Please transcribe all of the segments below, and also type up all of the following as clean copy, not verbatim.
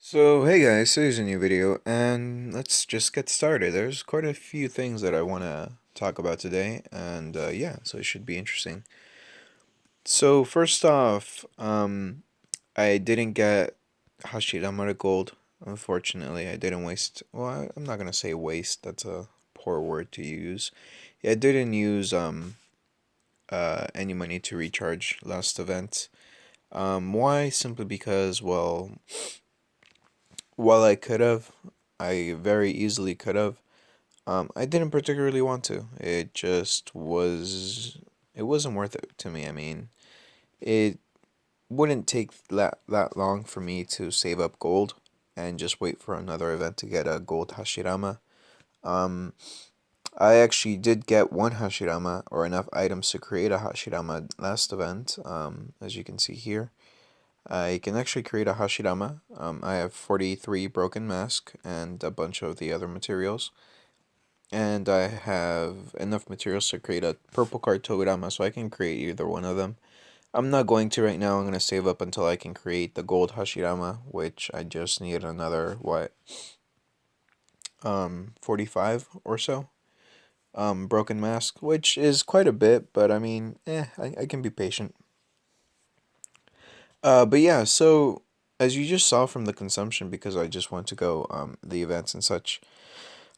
So hey guys, so here's a new video and let's just get started. There's quite a few things that I want to talk about today and yeah, so it should be interesting. So first off, I didn't get Hashirama Gold. Unfortunately, I didn't waste, well, I'm not going to say waste, that's a poor word to use. Yeah, I didn't use any money to recharge last event. Why? Simply because, well, while I could have, I very easily could have. I didn't particularly want to. It just was. It wasn't worth it to me. I mean, it wouldn't take that long for me to save up gold and just wait for another event to get a gold Hashirama. Um, I actually did get one Hashirama or enough items to create a Hashirama last event. As you can see here. I can actually create a Hashirama. I have 43 broken mask and a bunch of the other materials. And I have enough materials to create a purple card Togedama, so I can create either one of them. I'm not going to right now. I'm going to save up until I can create the gold Hashirama, which I just need another, 45 or so. Broken mask, which is quite a bit, but I mean, I can be patient. But yeah, so as you just saw from the consumption, because I just want to go the events and such.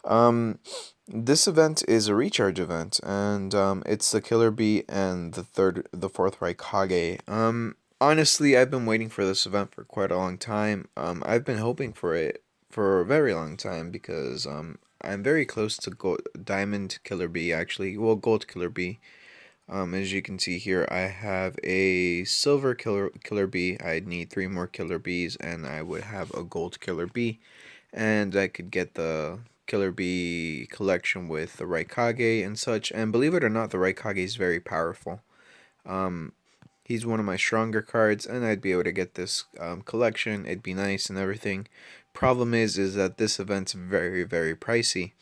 Um, this event is a recharge event, and it's the Killer Bee and the fourth Raikage. Honestly, I've been waiting for this event for quite a long time. I've been hoping for it for a very long time because I'm very close to Diamond Killer Bee actually. Well, Gold Killer Bee. As you can see here, I have a silver killer bee. I'd need three more killer bees, and I would have a gold killer bee, and I could get the killer bee collection with the Raikage and such. And believe it or not, the Raikage is very powerful. Um, he's one of my stronger cards, and I'd be able to get this collection. It'd be nice and everything. Problem is that this event's very pricey.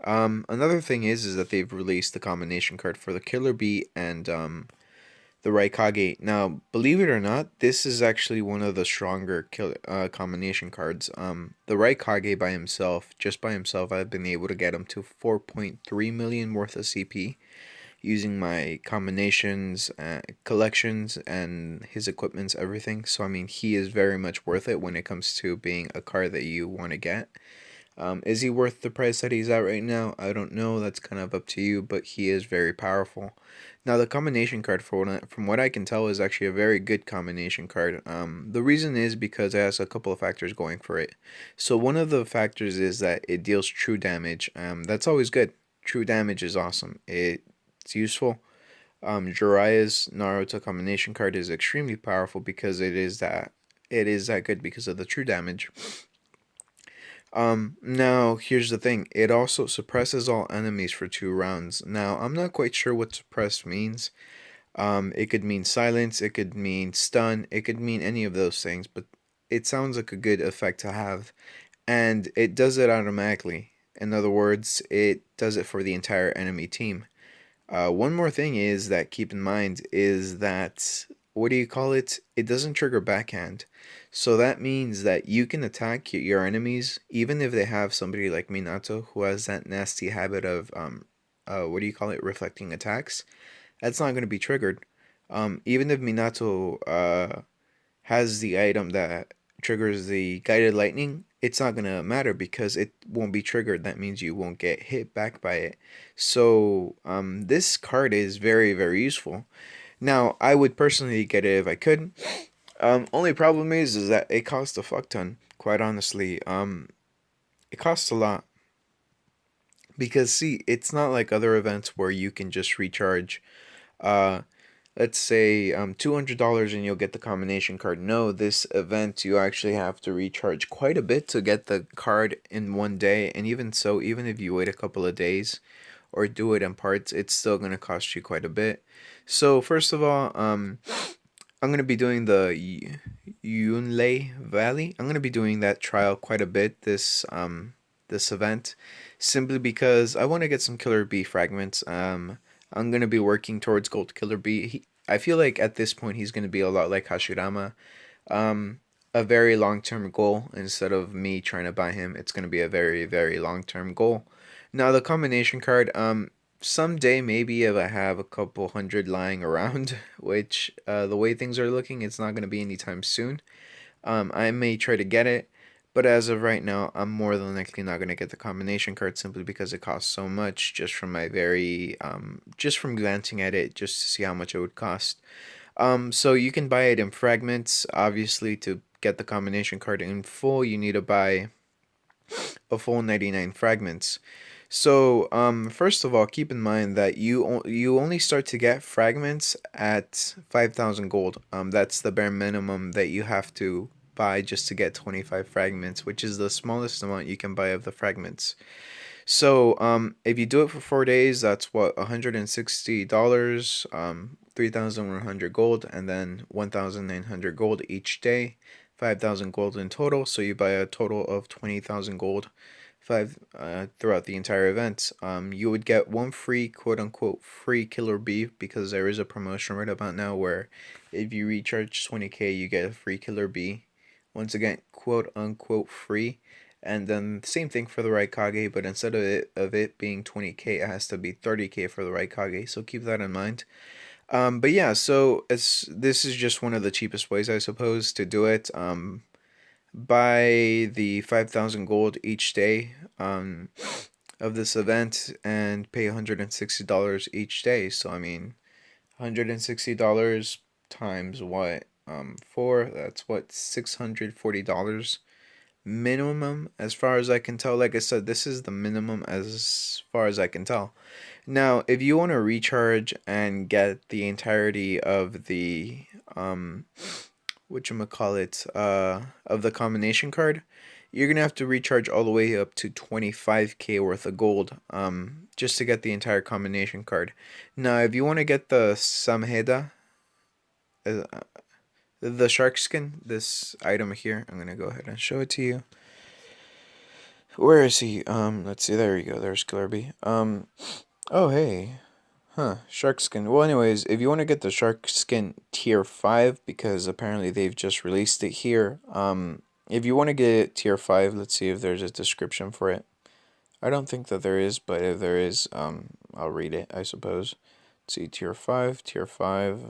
Another thing is that they've released the combination card for the Killer Bee and the Raikage. Now, believe it or not, this is actually one of the stronger combination cards. The Raikage by himself, just by himself, I've been able to get him to 4.3 million worth of CP using my combinations, collections, and his equipments, everything. So I mean, he is very much worth it when it comes to being a card that you want to get. Is he worth the price that he's at right now? I don't know. That's kind of up to you, but he is very powerful. Now, the combination card, from what I can tell, is actually a very good combination card. The reason is because it has a couple of factors going for it. So one of the factors is that it deals true damage. That's always good. True damage is awesome. It's useful. Jiraiya's Naruto combination card is extremely powerful because it is that good because of the true damage. Now here's the thing. It also suppresses all enemies for 2 rounds. Now, I'm not quite sure what suppress means. It could mean silence, it could mean stun, it could mean any of those things, but it sounds like a good effect to have. And it does it automatically. In other words, it does it for the entire enemy team. One more thing is that keep in mind is that what do you call it? It doesn't trigger backhand. So that means that you can attack your enemies even if they have somebody like Minato who has that nasty habit of what do you call it? Reflecting attacks. That's not going to be triggered. Even if Minato has the item that triggers the guided lightning, it's not going to matter because it won't be triggered. That means you won't get hit back by it. So, this card is very useful. Now, I would personally get it if I could. Only problem is that it costs a fuck ton, quite honestly. It costs a lot. Because, see, it's not like other events where you can just recharge uh, let's say $200 and you'll get the combination card. No, this event you actually have to recharge quite a bit to get the card in one day, and even so, even if you wait a couple of days or do it in parts, it's still going to cost you quite a bit. So first of all, I'm going to be doing the Yunlei Valley. I'm going to be doing that trial quite a bit this event, simply because I want to get some Killer Bee fragments. I'm going to be working towards Gold Killer Bee. I feel like at this point he's going to be a lot like Hashirama. Um, a very long term goal instead of me trying to buy him. It's going to be a very, very long term goal. Now, the combination card, someday maybe if I have a couple hundred lying around, which the way things are looking, it's not going to be anytime soon. I may try to get it, but as of right now, I'm more than likely not going to get the combination card simply because it costs so much just from my just from glancing at it just to see how much it would cost. So you can buy it in fragments. Obviously, to get the combination card in full, you need to buy a full 99 fragments. So, first of all, keep in mind that you only start to get fragments at 5,000 gold. That's the bare minimum that you have to buy just to get 25 fragments, which is the smallest amount you can buy of the fragments. So, if you do it for 4 days, that's what, $160, 3,100 gold, and then 1,900 gold each day, 5,000 gold in total. So you buy a total of 20,000 gold, throughout the entire event. You would get one free, quote unquote, free killer bee because there is a promotion right about now where if you recharge 20k, you get a free killer bee. Once again, quote unquote free. And then same thing for the Raikage, but instead of it being 20k, it has to be 30k for the Raikage. So keep that in mind. But yeah, so this is just one of the cheapest ways, I suppose, to do it. Buy the 5,000 gold each day of this event and pay $160 each day. So I mean, $160 times what? Four. That's what, $640 minimum, as far as I can tell. Like I said, this is the minimum as far as I can tell. Now, if you want to recharge and get the entirety of the whatchamacallit, of the combination card, you're gonna have to recharge all the way up to 25k worth of gold, just to get the entire combination card. Now, if you want to get the Samheda, uh, the shark skin, this item here, I'm gonna go ahead and show it to you. Where is he? Let's see. There you go. There's Glurby. Oh hey, huh? Shark skin. Well, anyways, if you want to get the shark skin tier 5, because apparently they've just released it here. If you want to get it tier 5, let's see if there's a description for it. I don't think that there is, but if there is, I'll read it, I suppose. Let's see, tier 5, tier 5,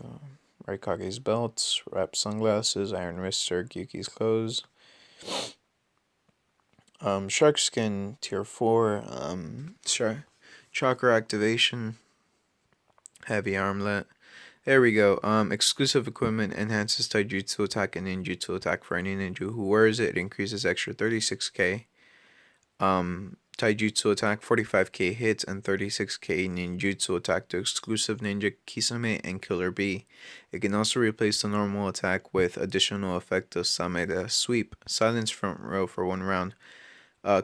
Raikage's belts, wrap sunglasses, iron wrist, Sir Yuki's clothes. Shark skin tier 4, chakra activation, heavy armlet. There we go. Exclusive equipment enhances taijutsu attack and ninjutsu attack for any ninja who wears it. It increases extra 36k. Taijutsu attack, 45k hits, and 36k ninjutsu attack to exclusive ninja Kisame and Killer Bee. It can also replace the normal attack with additional effect of Sameda Sweep. Silence front row for 1 round.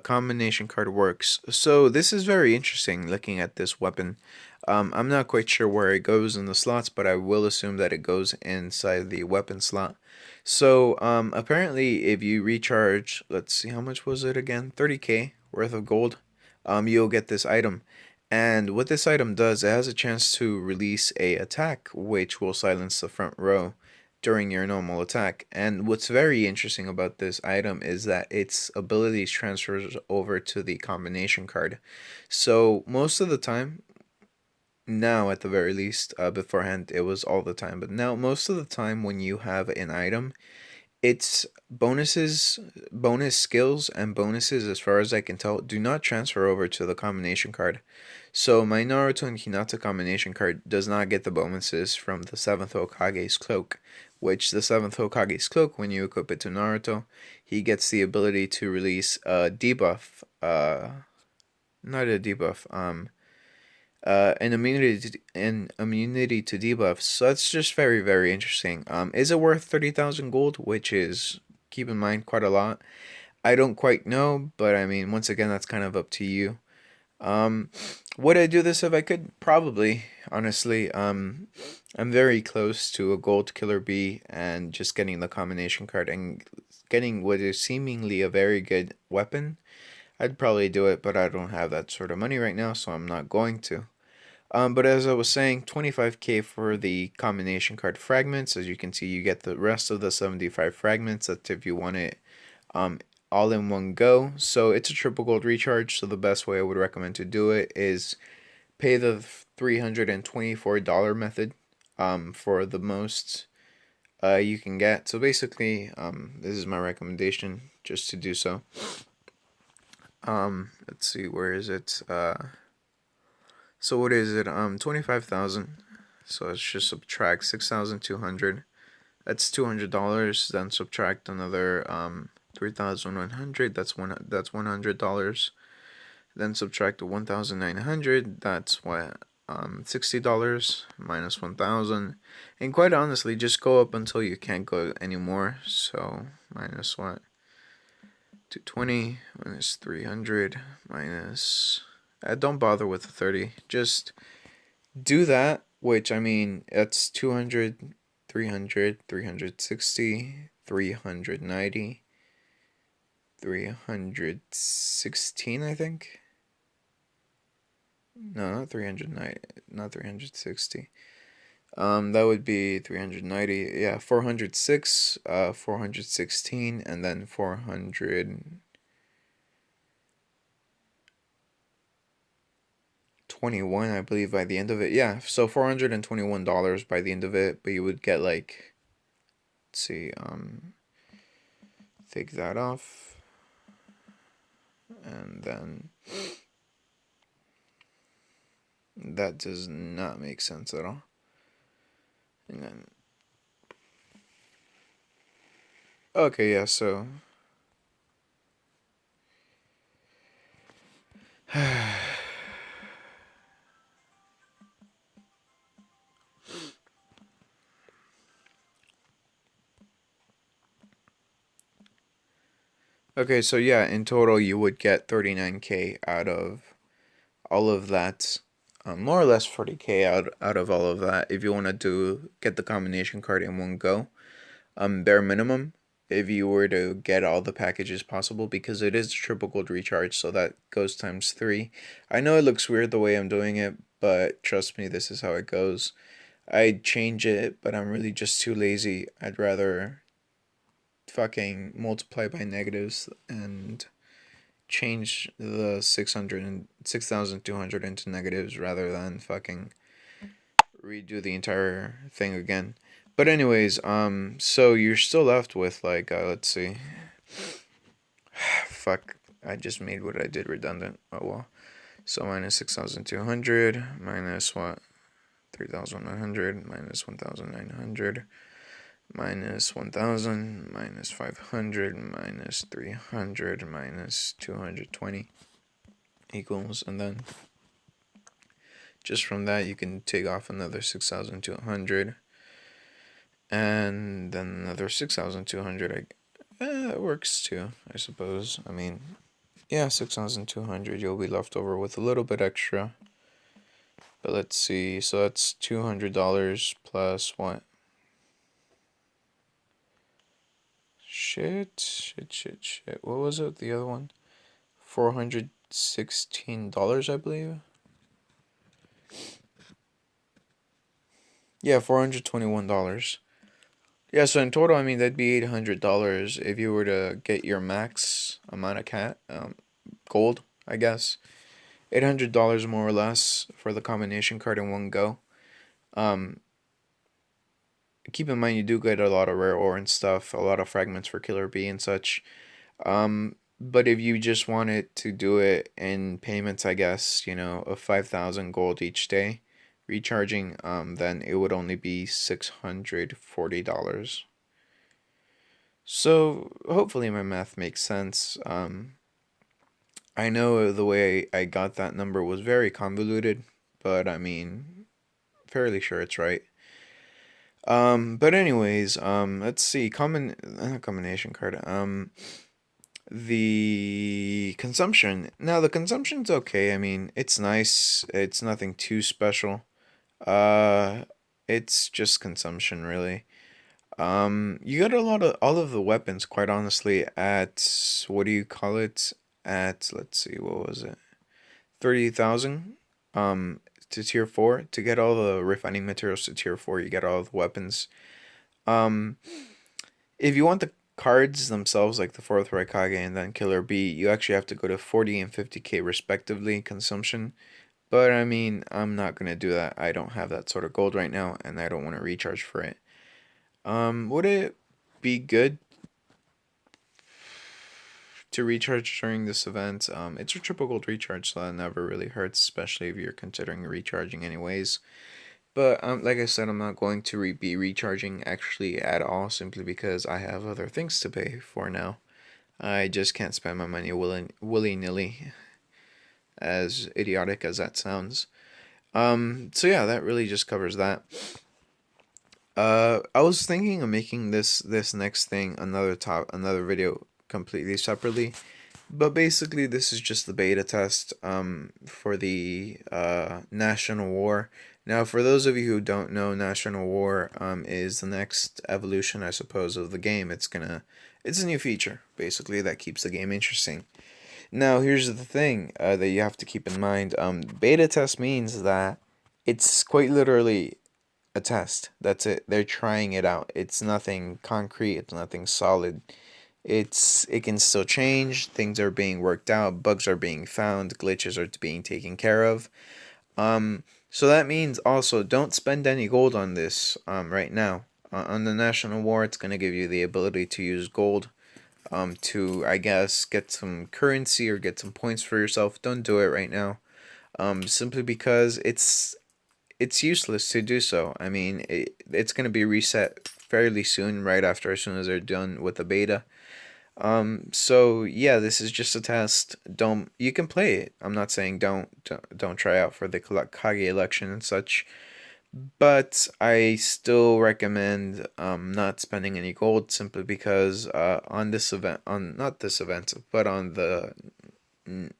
Combination card works. So this is very interesting looking at this weapon. I'm not quite sure where it goes in the slots, but I will assume that it goes inside the weapon slot. So apparently if you recharge, let's see, how much was it again? 30k worth of gold. You'll get this item. And what this item does, it has a chance to release a attack which will silence the front row during your normal attack. And what's very interesting about this item is that its abilities transfers over to the combination card. So most of the time, now at the very least, beforehand it was all the time, but now most of the time when you have an item, its bonus skills and bonuses, as far as I can tell, do not transfer over to the combination card. So my Naruto and Hinata combination card does not get the bonuses from the 7th Hokage's cloak, which the 7th Hokage's cloak, when you equip it to Naruto, he gets the ability to release a debuff, not a debuff, an immunity to debuffs. So that's just very, very interesting. Is it worth 30,000 gold, which is, keep in mind, quite a lot? I don't quite know, but I mean, once again, that's kind of up to you. Um, would I do this if I could? Probably, honestly. I'm very close to a gold killer bee and just getting the combination card and getting what is seemingly a very good weapon. I'd probably do it, but I don't have that sort of money right now, so I'm not going to. But as I was saying, 25k for the combination card fragments. As you can see, you get the rest of the 75 fragments. That's if you want it um, all in one go. So it's a triple gold recharge. So the best way I would recommend to do it is pay the $324 method for the most you can get. So basically, this is my recommendation just to do so. Let's see, where is it? So what is it? 25,000. So let's just subtract 6,200. That's $200. Then subtract another 3,100. That's $100. Then subtract the 1,900. That's what $60 minus 1,000. And quite honestly, just go up until you can't go anymore. So minus what? 220 minus 300 minus. Don't bother with the 30. Just do that, which I mean, that's 200, 300, 360, 390, 316, I think. No, not 390, not 360. That would be 390. Yeah, 406, 416, and then 421, I believe, by the end of it. Yeah, so $421 by the end of it, but you would get like, let's see, take that off, and then that does not make sense at all. And then, okay, yeah, so. Okay, so yeah, in total you would get 39k out of all of that. More or less 40k out of all of that if you want to get the combination card in one go. Bare minimum if you were to get all the packages possible, because it is triple gold recharge, so that goes times 3. I know it looks weird the way I'm doing it, but trust me, this is how it goes. I'd change it, but I'm really just too lazy. I'd rather fucking multiply by negatives and change the 600 and 6,200 into negatives rather than fucking redo the entire thing again. But anyways, so you're still left with like let's see. Fuck, I just made what I did redundant. Oh well. So minus 6,200 minus what? 3,100 minus 1,900 minus 1,000 minus 500 minus 300 minus 220 equals, and then just from that you can take off another 6,200 and then another 6,200. It works too, I suppose. I mean, yeah, 6,200, you'll be left over with a little bit extra. But let's see, so that's $200 plus what? Shit. What was it? The other one? $416, I believe. Yeah, $421. Yeah, so in total, I mean, that'd be $800 if you were to get your max amount of gold, I guess. $800 more or less for the combination card in one go. Um, Keep in mind you do get a lot of rare ore and stuff, a lot of fragments for Killer Bee and such. But if you just wanted to do it in payments, I guess, of 5,000 gold each day, recharging, then it would only be $640. So hopefully my math makes sense. I know the way I got that number was very convoluted, but I mean, fairly sure it's right. But anyways, let's see, combination card. The consumption. Now the consumption's okay. I mean, it's nice. It's nothing too special. Uh, it's just consumption, really. You got all of the weapons, quite honestly, at what do you call it? At, let's see, what was it? 30,000. to tier 4. To get all the refining materials to tier 4, you get all the weapons. Um, if you want the cards themselves, like the fourth Raikage and then Killer B, you actually have to go to 40 and 50k respectively consumption. But I mean, I'm not gonna do that. I don't have that sort of gold right now, and I don't want to recharge for it. Would it be good to recharge during this event? It's a triple gold recharge, so that never really hurts, especially if you're considering recharging anyways. But like I said, I'm not going to be recharging actually at all, simply because I have other things to pay for now. I just can't spend my money willy nilly, as idiotic as that sounds. So yeah, that really just covers that. I was thinking of making this next thing another video completely separately, but basically this is just the beta test for the National War. Now, for those of you who don't know, National War is the next evolution, I suppose, of the game. It's a new feature basically that keeps the game interesting. Now, here's the thing that you have to keep in mind. Beta test means that it's quite literally a test. That's it. They're trying it out. It's nothing concrete. It's nothing solid. It can still change. Things are being worked out. Bugs are being found. Glitches are being taken care of. So that means also don't spend any gold on this right now. On the National War, it's gonna give you the ability to use gold to, I guess, get some currency or get some points for yourself. Don't do it right now. Simply because it's useless to do so. I mean, it's going to be reset fairly soon, right after, as soon as they're done with the beta. So yeah, this is just a test. Don't You can play it. I'm not saying don't try out for the Kage election and such, but I still recommend not spending any gold, simply because on this event, on not this event, but on the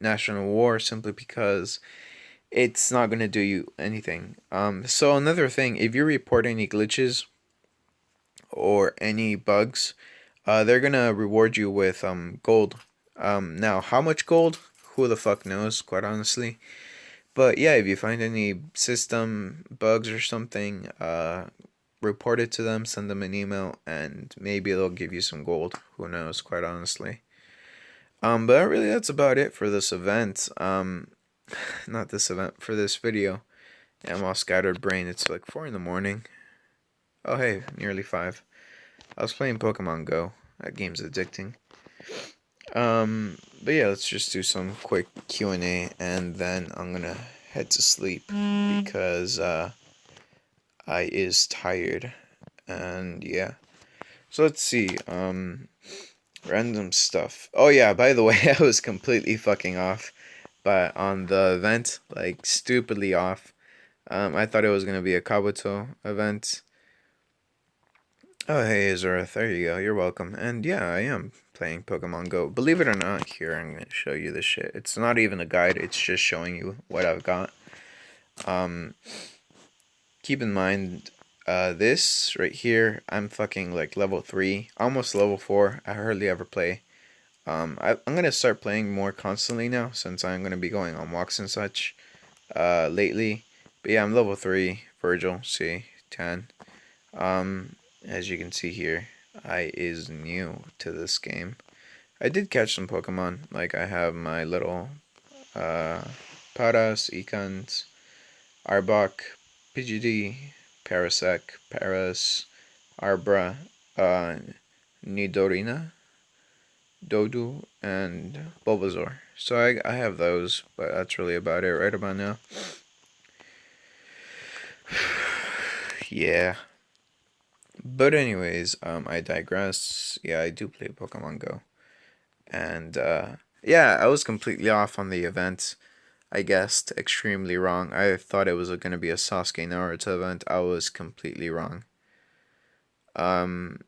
National War, simply because it's not going to do you anything. So another thing, if you report any glitches or any bugs, they're going to reward you with gold. Now, how much gold? Who the fuck knows, quite honestly. But yeah, if you find any system bugs or something, report it to them, send them an email, and maybe they'll give you some gold. Who knows, quite honestly. But really, that's about it for this event. Not this event, for this video. Yeah, I'm all scattered brain. It's like 4 in the morning. Oh hey, nearly 5. I was playing Pokemon Go. That game's addicting. But yeah, let's just do some quick Q&A, and then I'm gonna head to sleep because I is tired. And yeah. So let's see. Random stuff. Oh yeah, by the way, I was completely fucking off, but on the event, like stupidly off. I thought it was gonna be a Kabuto event. Oh hey Azurith, there you go. You're welcome. And yeah, I am playing Pokemon Go. Believe it or not, here I'm gonna show you this shit. It's not even a guide. It's just showing you what I've got. Keep in mind, this right here, I'm fucking like level 3, almost level 4. I hardly ever play. I'm gonna start playing more constantly now, since I'm gonna be going on walks and such lately. But yeah, I'm level 3, Virgil, see, 10. As you can see here, I is new to this game. I did catch some Pokemon, like I have my little Paras, Econs, Arbok, Pidgey, Parasect, Paras, Arbra, Nidorina, Dodu, and Bulbasaur. So I have those, but that's really about it right about now. Yeah. But anyways, I digress. Yeah, I do play Pokemon Go. And yeah, I was completely off on the event. I guessed extremely wrong. I thought it was going to be a Sasuke Naruto event. I was completely wrong. Um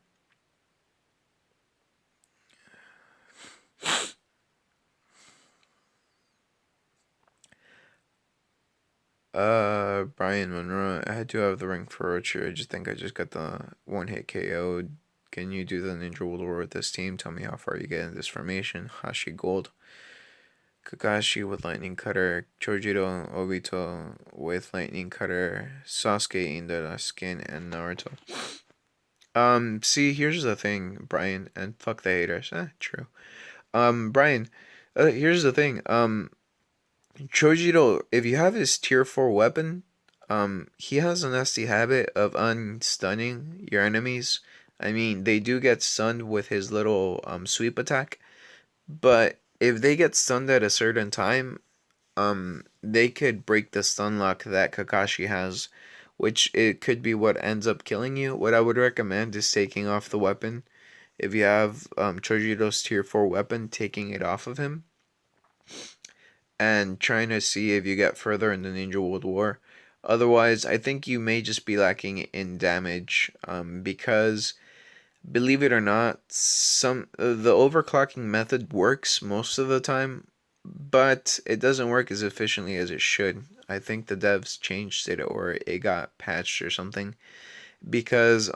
Brian Monroe, I had to have the ring for Orochi. I just think I just got the one hit KO. Can you do the Ninja War with this team? Tell me how far you get in this formation. Hashi Gold. Kakashi with Lightning Cutter, Chojiro Obito with Lightning Cutter, Sasuke in the skin, and Naruto. See, here's the thing, Brian, and fuck the haters. True. Brian, here's the thing. Chojiro, if you have his tier 4 weapon, he has a nasty habit of unstunning your enemies. I mean, they do get stunned with his little sweep attack, but if they get stunned at a certain time, they could break the stun lock that Kakashi has, which it could be what ends up killing you. What I would recommend is taking off the weapon. If you have Chojiro's tier 4 weapon, taking it off of him and trying to see if you get further in the Ninja World War. Otherwise, I think you may just be lacking in damage because, believe it or not, the overclocking method works most of the time, but it doesn't work as efficiently as it should. I think the devs changed it or it got patched or something because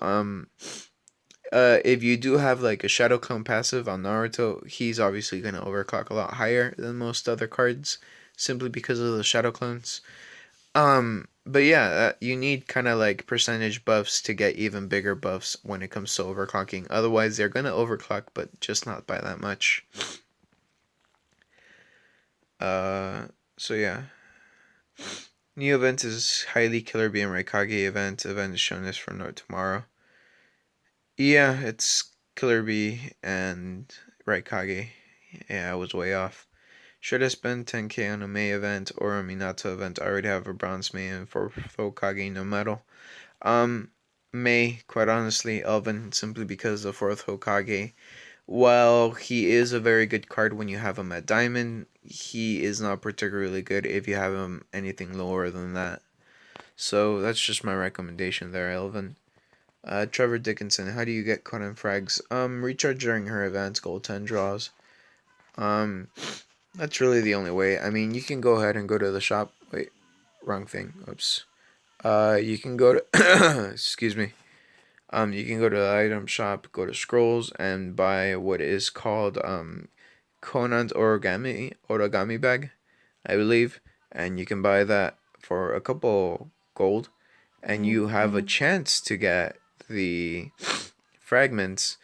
if you do have like a Shadow Clone passive on Naruto, he's obviously going to overclock a lot higher than most other cards simply because of the Shadow Clones. But yeah, you need kind of like percentage buffs to get even bigger buffs when it comes to overclocking. Otherwise, they're going to overclock, but just not by that much. So yeah. New event is highly Killer Bee and Raikage event. Event is shown this for tomorrow. Yeah, it's Killer Bee and Raikage. Yeah, I was way off. Should I spend 10k on a May event or a Minato event? I already have a bronze May and for Hokage no medal. May, quite honestly, Elvin, simply because the fourth Hokage, while he is a very good card when you have him at Diamond, he is not particularly good if you have him anything lower than that. So that's just my recommendation there, Elvin. Trevor Dickinson, how do you get Conan frags? Recharge during her events, gold 10 draws. That's really the only way. I mean, you can go ahead and go to the shop. Wait, wrong thing. Oops. You can go to, excuse me. You can go to the item shop, go to scrolls, and buy what is called, Conan's origami bag, I believe. And you can buy that for a couple gold, and you have a chance to get the fragments,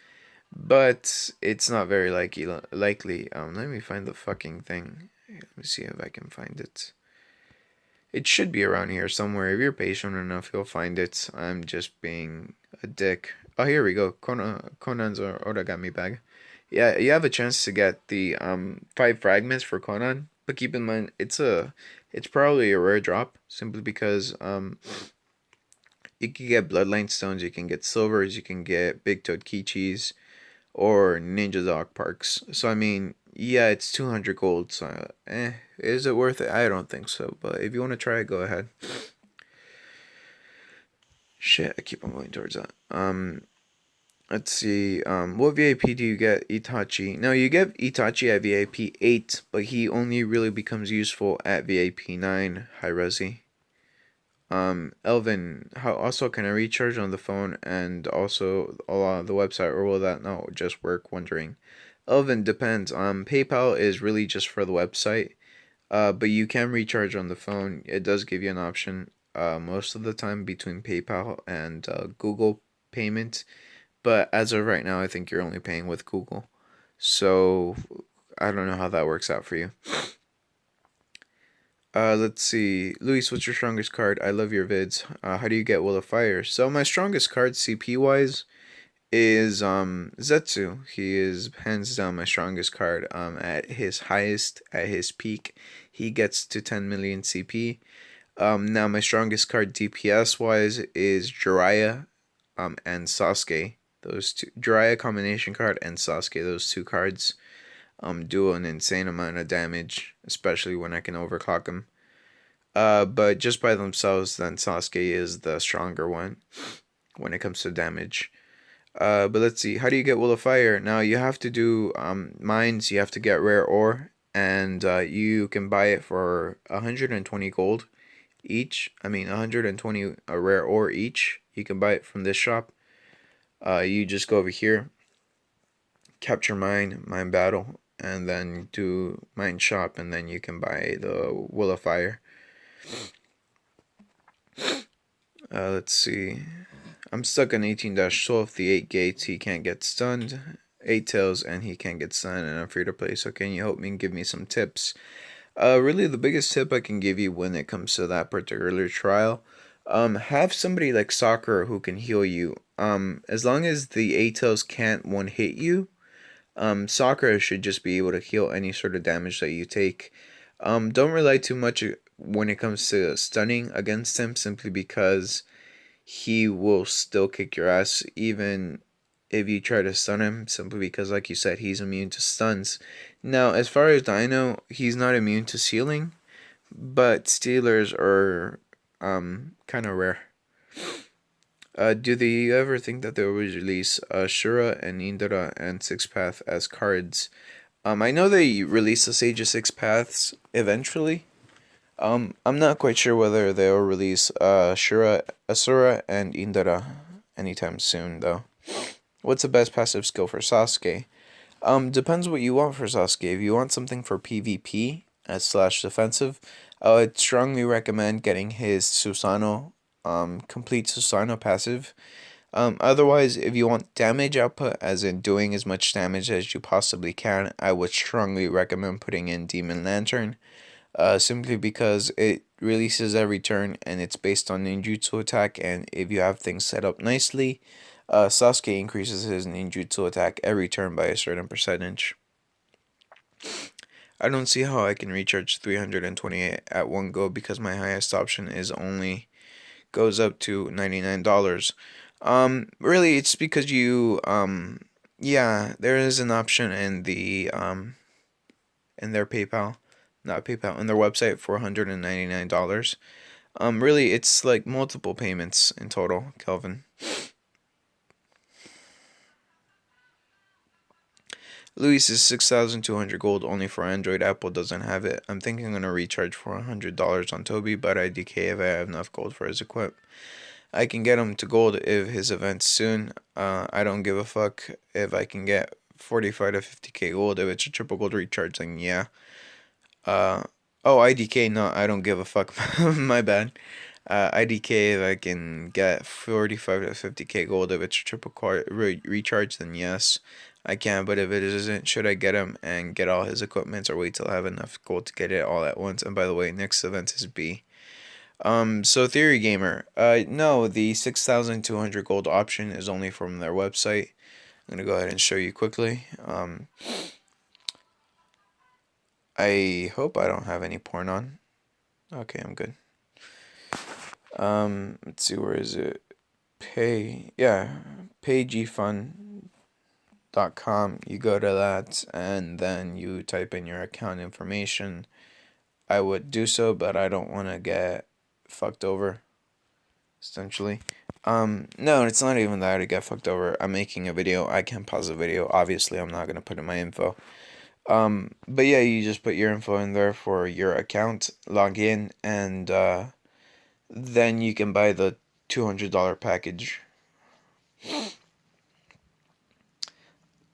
but it's not very likely. Let me find the fucking thing. Let me see if I can find it. It should be around here somewhere. If you're patient enough, you'll find it. I'm just being a dick. Oh, here we go. Conan's origami bag. Yeah, you have a chance to get the 5 fragments for Conan, but keep in mind it's probably a rare drop simply because you can get bloodline stones, you can get silvers, you can get big toad kichis, or ninja dog parks. So I mean, yeah, it's 200 gold. So is it worth it? I don't think so. But if you want to try it, go ahead. Shit, I keep on going towards that. Let's see. What VIP do you get? Itachi. Now you get Itachi at VIP 8, but he only really becomes useful at VIP 9. High Resi. Elvin, how also can I recharge on the phone and also on the website, or will that not just work? Wondering. Elvin, depends. PayPal is really just for the website. But you can recharge on the phone. It does give you an option. Most of the time between PayPal and Google payment. But as of right now, I think you're only paying with Google. So I don't know how that works out for you. Let's see. Luis, what's your strongest card? I love your vids. How do you get Will of Fire? So my strongest card CP wise is Zetsu. He is hands down my strongest card. At his highest, at his peak, he gets to 10 million CP. Now my strongest card DPS wise is Jiraiya and Sasuke. Those two, Jiraiya combination card and Sasuke, those two cards do an insane amount of damage, especially when I can overclock them. But just by themselves, then Sasuke is the stronger one when it comes to damage. But let's see, how do you get Will of Fire? Now you have to do mines, you have to get rare ore, and you can buy it for 120 gold each. 120 a rare ore each. You can buy it from this shop. You just go over here, capture mine battle, and then do mine shop, and then you can buy the Will of Fire. Let's see. I'm stuck on 18-12. The 8 gates, he can't get stunned. 8 tails, and he can't get stunned, and I'm free to play. So can you help me and give me some tips? Really, the biggest tip I can give you when it comes to that particular trial, have somebody like Soccer who can heal you. As long as the 8 tails can't one hit you, Soccer should just be able to heal any sort of damage that you take. Don't rely too much when it comes to stunning against him, simply because he will still kick your ass even if you try to stun him, simply because, like you said, he's immune to stuns. Now, as far as I know, he's not immune to sealing, but Steelers are kind of rare. Do they ever think that they will release Shura and Indra and Six Path as cards? I know they release the Sage of Six Paths eventually. I'm not quite sure whether they'll release Shura, Asura, and Indra anytime soon, though. What's the best passive skill for Sasuke? Depends what you want for Sasuke. If you want something for PvP as slash defensive, I would strongly recommend getting his Susanoo, complete Susanoo passive. Otherwise, if you want damage output, as in doing as much damage as you possibly can, I would strongly recommend putting in Demon Lantern. Simply because it releases every turn and it's based on ninjutsu attack, and if you have things set up nicely, Sasuke increases his ninjutsu attack every turn by a certain percentage. I don't see how I can recharge 328 at one go because my highest option is only goes up to $99. Really, it's because you yeah, there is an option in the in their PayPal, not PayPal, in their website for $199. Really, it's like multiple payments in total, Kelvin. Luis is 6,200 gold only for Android. Apple doesn't have it. I'm thinking I'm gonna recharge for $100 on Toby, but IDK if I have enough gold for his equip. I can get him to gold if his event's soon. I don't give a fuck if I can get 45 to 50k gold. If it's a triple gold recharge, then yeah. Uh, oh, IDK, no, I don't give a fuck. My bad. IDK, if I can get 45 to 50k gold, if it's a triple recharge, then yes, I can. But if it isn't, should I get him and get all his equipments, or wait till I have enough gold to get it all at once? And by the way, next event is B. So Theory Gamer, no, the 6,200 gold option is only from their website. I'm gonna go ahead and show you quickly. I hope I don't have any porn on. Okay, I'm good. Let's see, where is it? paygfund.com. You go to that and then you type in your account information. I would do so, but I don't want to get fucked over, essentially. No, it's not even that I get fucked over. I'm making a video. I can pause the video. Obviously, I'm not gonna put in my info. But yeah, you just put your info in there for your account, log in, and then you can buy the $200 package.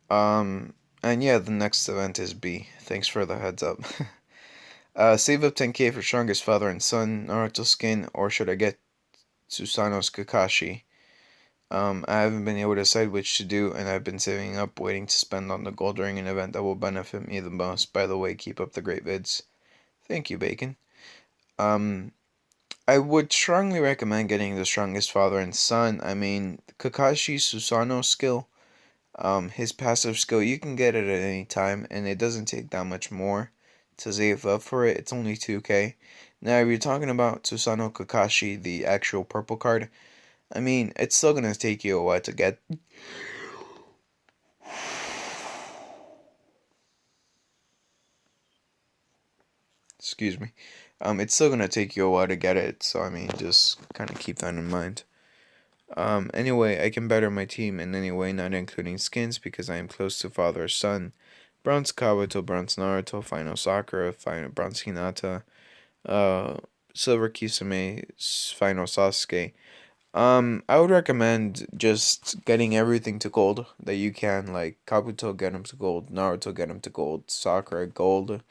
And yeah, the next event is B. Thanks for the heads up. Save up 10k for strongest father and son Naruto skin, or should I get Susanoo's Kakashi? I haven't been able to decide which to do, and I've been saving up, waiting to spend on the gold during an event that will benefit me the most. By the way, keep up the great vids. Thank you, Bacon. I would strongly recommend getting the strongest father and son. I mean, Kakashi's Susanoo skill, his passive skill, you can get it at any time, and it doesn't take that much more to save up for it. It's only 2k. Now, if you're talking about Susanoo Kakashi, the actual purple card, I mean, it's still gonna take you a while to get. Excuse me. It's still gonna take you a while to get it, so I mean, just kind of keep that in mind. Anyway, I can better my team in any way, not including skins, because I am close to father or son. Bronze Kabuto, Bronze Naruto, Final Sakura, Final Bronze Hinata, Silver Kisame, Final Sasuke. I would recommend just getting everything to gold that you can, like Kabuto get him to gold, Naruto get him to gold, Sakura gold,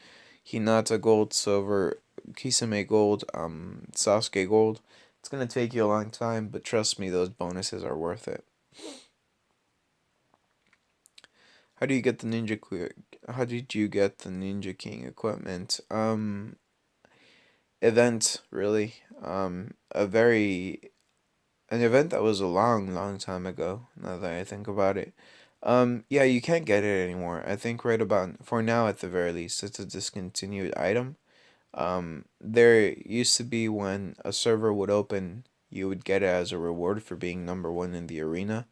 Hinata gold, silver, Kisame gold, Sasuke gold. It's gonna take you a long time, but trust me, those bonuses are worth it. How do you get the How did you get the Ninja King equipment? Event really. A very an event that was a long, long time ago. Now that I think about it, yeah, you can't get it anymore. I think right about for now, at the very least, it's a discontinued item. There used to be when a server would open, you would get it as a reward for being number one in the arena.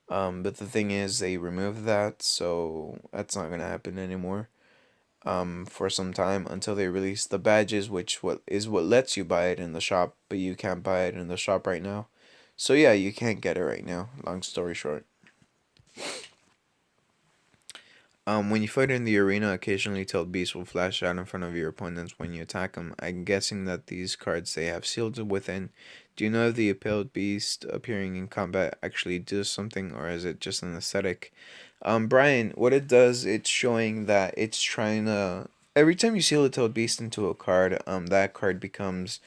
But the thing is, they removed that, so that's not gonna happen anymore. For some time until they release the badges, which what lets you buy it in the shop, but you can't buy it in the shop right now. So yeah, you can't get it right now. Long story short. When you fight in the arena, occasionally tailed beasts will flash out in front of your opponents when you attack them. I'm guessing that these cards they have sealed within. Do you know if the impaled beast appearing in combat actually does something, or is it just an aesthetic? Brian, what it does, it's showing that it's trying to. Every time you seal a tailed beast into a card, that card becomes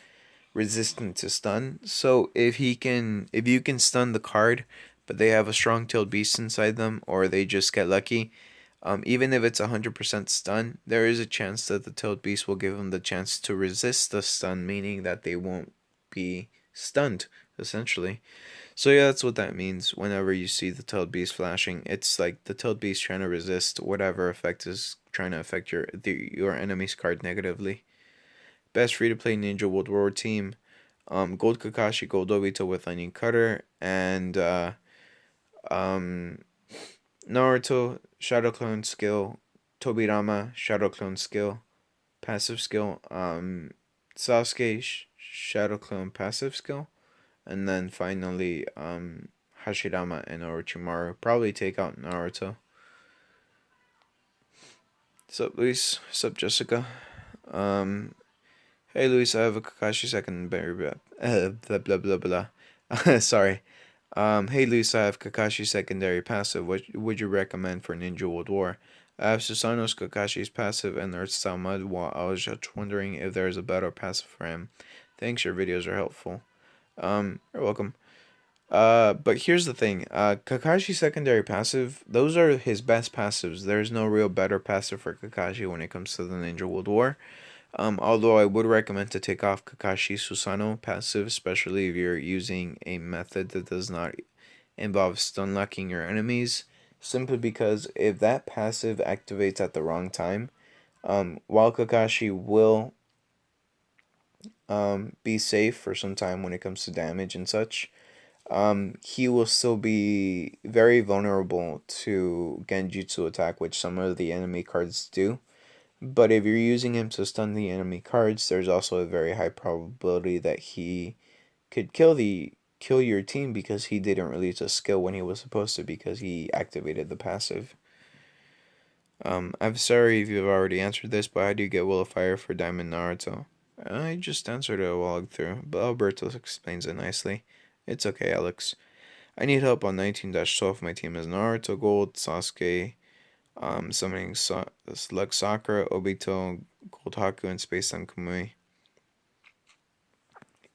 resistant to stun. So if you can stun the card, but they have a strong tailed beast inside them, or they just get lucky, even if it's 100% stun, there is a chance that the tailed beast will give them the chance to resist the stun, meaning that they won't be stunned, essentially. So yeah, that's what that means. Whenever you see the tailed beast flashing, it's like the tailed beast trying to resist whatever effect is trying to affect your enemy's card negatively. Best free to play Ninja World War team. Gold Kakashi, Gold Obito with Onion Cutter, and um, Naruto, Shadow Clone skill, Tobirama, Shadow Clone skill, passive skill, Sasuke, Shadow Clone passive skill, and then finally Hashirama and Orochimaru. Probably take out Naruto. Sup, Luis? Sup, Jessica? Um, hey, Luis, I have a Kakashi secondary. Blah, blah, blah, blah. Sorry. Hey Luis, I have Kakashi secondary passive. What would you recommend for Ninja World War? I have Susanoo's Kakashi's passive and Earth Style Mud. While I was just wondering if there is a better passive for him. Thanks, your videos are helpful. You're welcome. But here's the thing. Kakashi secondary passive. Those are his best passives. There's no real better passive for Kakashi when it comes to the Ninja World War. Although I would recommend to take off Kakashi Susanoo passive, especially if you're using a method that does not involve stun locking your enemies. Simply because if that passive activates at the wrong time, while Kakashi will be safe for some time when it comes to damage and such, he will still be very vulnerable to Genjutsu attack, which some of the enemy cards do. But if you're using him to stun the enemy cards, there's also a very high probability that he could kill your team because he didn't release a skill when he was supposed to because he activated the passive. I'm sorry if you've already answered this, but how do you get Will of Fire for Diamond Naruto? I just answered it a while through, but Alberto explains it nicely. It's okay, Alex. I need help on 19-12. My team is Naruto Gold, Sasuke, summoning Slug Sakura, Obito, Gold Haku, and Space Time Kamui.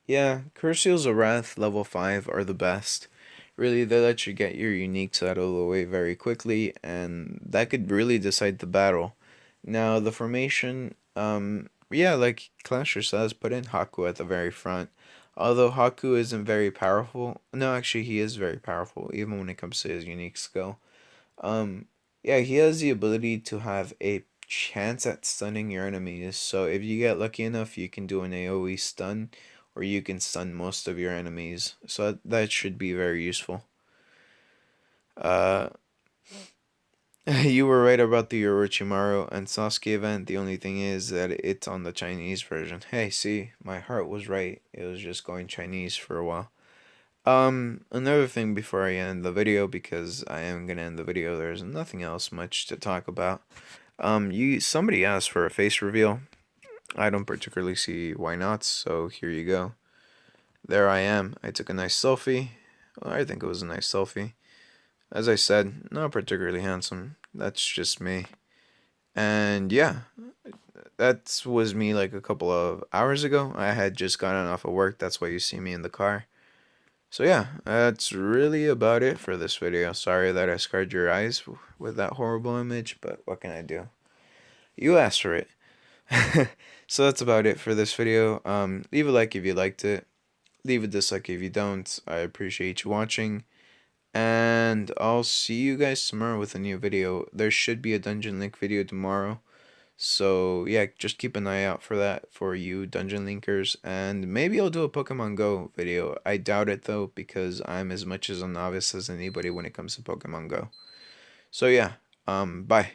Yeah, Curseals of Wrath level 5 are the best. Really, they let you get your uniques out of the way very quickly, and that could really decide the battle. Now, the formation, yeah, like Clasher says, put in Haku at the very front. Although Haku isn't very powerful, no, actually, he is very powerful, even when it comes to his unique skill. Um, yeah, he has the ability to have a chance at stunning your enemies. So if you get lucky enough, you can do an AoE stun, or you can stun most of your enemies. So that should be very useful. Uh, you were right about the Orochimaru and Sasuke event. The only thing is that it's on the Chinese version. Hey, see, my heart was right. It was just going Chinese for a while. Another thing before I end the video, because I am gonna end the video, there's nothing else much to talk about. Somebody asked for a face reveal. I don't particularly see why not, so here you go. there I am. I took a nice selfie. Well, I think it was a nice selfie. As I said, not particularly handsome. That's just me. And yeah, that was me like a couple of hours ago. I had just gotten off of work. That's why you see me in the car. So yeah, that's really about it for this video. Sorry that I scarred your eyes with that horrible image, but what can I do? You asked for it. So that's about it for this video. Leave a like if you liked it. Leave a dislike if you don't. I appreciate you watching. And I'll see you guys tomorrow with a new video. There should be a Dungeon Link video tomorrow. So yeah, just keep an eye out for that for you Dungeon Linkers. And maybe I'll do a Pokemon Go video. I doubt it though, because I'm as much as a novice as anybody when it comes to Pokemon Go. So yeah, bye.